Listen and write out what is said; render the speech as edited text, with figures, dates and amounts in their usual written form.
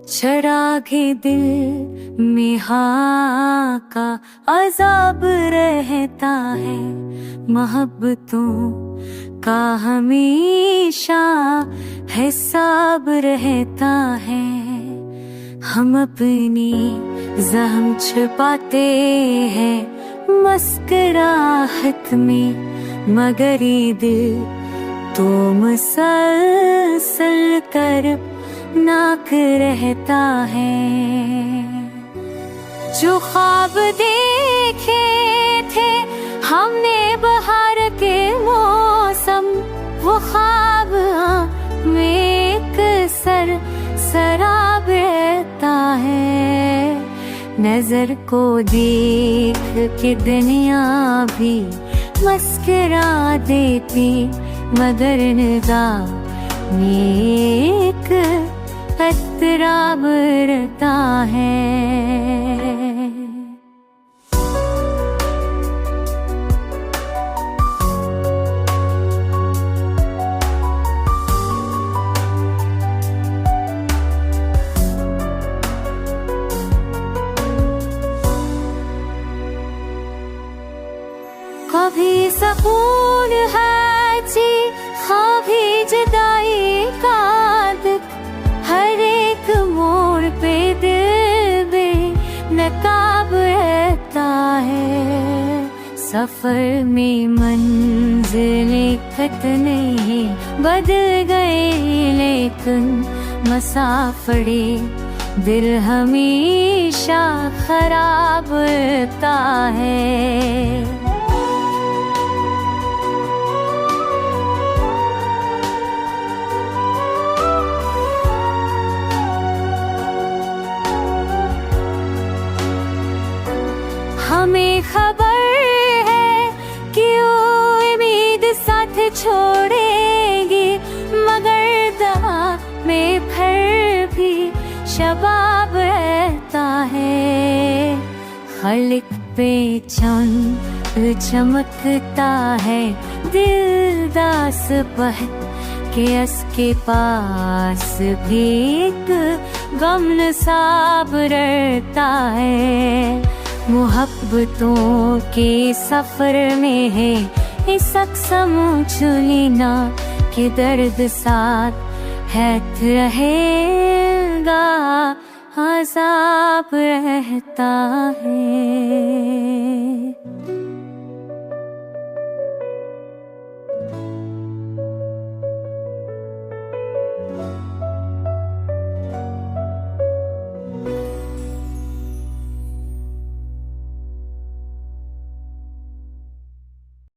चरागे दिल में हाँ का अजाब रहता है, मोहब्बतों का हमेशा हिसाब रहता है। हम अपनी ज़ख्म छुपाते हैं मुस्कुराहट में, मगर ये दिल तो मुसलसल कर नाक रहता है। जो ख्वाब देखे थे हमने बहार के मौसम, वो ख्वाब में एक सराब रहता है। नजर को देख के दुनिया भी मुस्कुरा देती, मगर निगाह में एक एतराब रहता है। कभी सुकून है जी, कभी जुदाई का दुख, हर एक मोड़ पे दिल बेनकाब रहता है। सफर में मंजिलें खत नहीं बदल गए, लेकिन मुसाफिरे दिल हमेशा खराब रहता है। हमें खबर है कि वो उम्मीद साथ छोड़ेगी, मगर दवा में फिर भी शबाब रहता है। खलिक पे चमकता है दिल दास बहत के उसके पास भी एक गम नसाब रहता है। मोहब्बतों के सफर में है इस अक्सम चुलीना के दर्द साथ है रहेगा, अज़ाब रहता है।